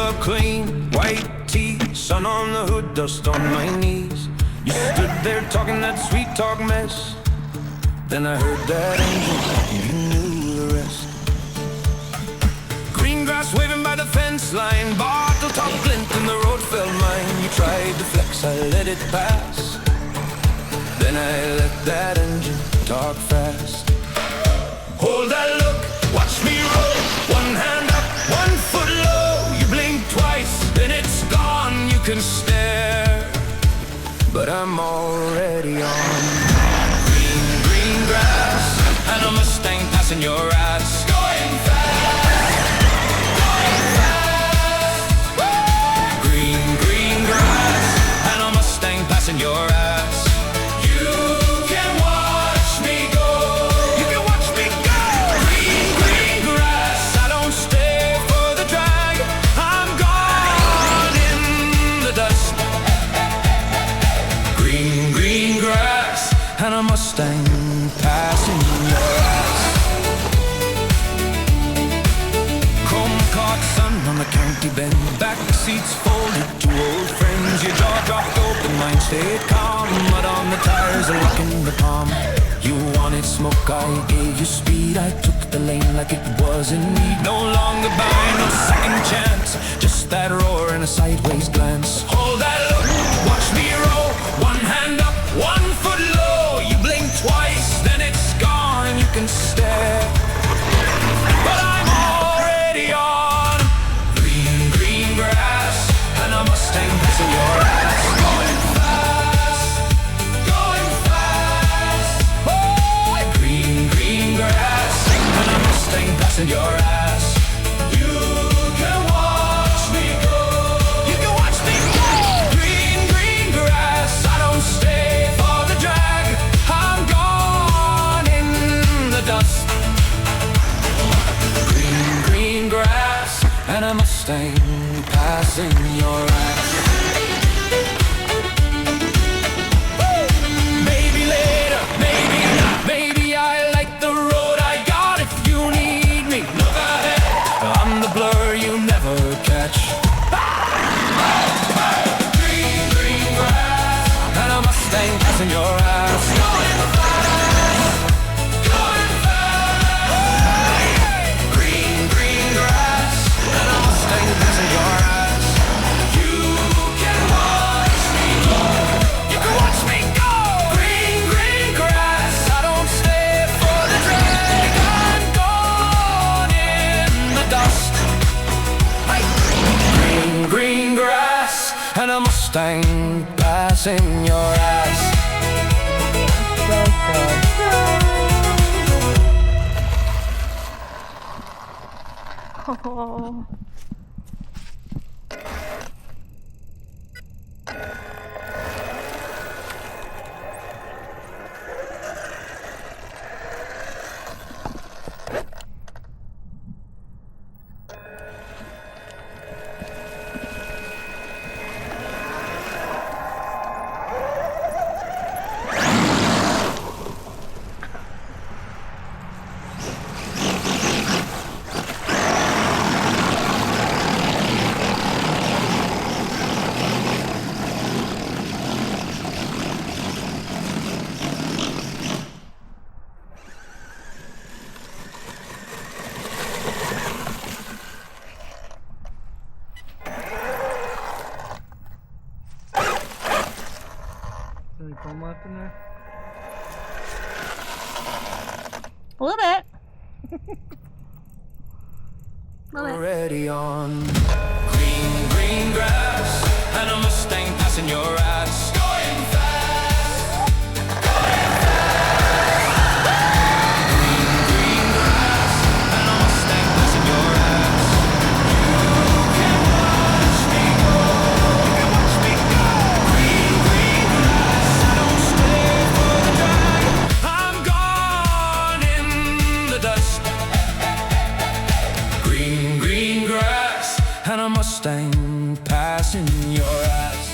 a clean white tee, sun on the hood, dust on my knees. You stood there talking that sweet talk mess. Then I heard that engine, you knew the rest. Green grass waving by the fence line, bottle top glint and the road felt mine. You tried to flex, I let it pass. Then I let that engine talk fast. Hold that look, watch me roll. One hand up, 1 foot low. You blink twice, then it's gone. You can stare, but I'm already on green, green grass, and a Mustang passing your ass. Going fast, going fast. Green, green grass, and a Mustang passing your ass. You can watch me go. You can watch me go. Green, green grass, I don't stay for the drag. I'm gone in the dust. Green, green grass, and a Mustang passing your ass. Chrome caught sun on the county bend, back seats folded to old friends. Your jaw dropped open, mine stayed calm, mud on the tires, a lock in the palm. You wanted smoke, I gave you speed. I took the lane like it was in need. No longer buying no second chance, just that roar and a sideways glance. Hold that look, watch me roll. One hand up, 1 foot low. You blink twice, then it's gone. You can stare, but I'm already on green, green grass, and a Mustang passing your ass. Going fast, going fast. Oh, green, green grass, and a Mustang passing your ass. You can watch me go. You can watch me go. Green, green grass, I don't stay for the drag. I'm gone in the dust. Green, green grass, and a Mustang passing your ass. Maybe later, maybe not. Maybe I like the road I got. If you need me, look ahead. I'm the blur you never catch. Green, green grass, and a Mustang passing your ass. Going fast, going fast. Green, green grass, and a Mustang passing your ass. You can watch me go. You can watch me go. Green, green grass, I don't stay for the drag. I'm gone in the dust. Green, green grass, and a Mustang passing your ass. Oh. Any foam left in there? A little bit. Already on green, green grass, and a Mustang passing your ass. Going fast, going fast. Green, green grass, and a Mustang passing your ass. You can watch me go. You can watch me go. Green, green grass, I don't stay for the drag. I'm gone in the dust. Green, green grass, and a Mustang passing your ass.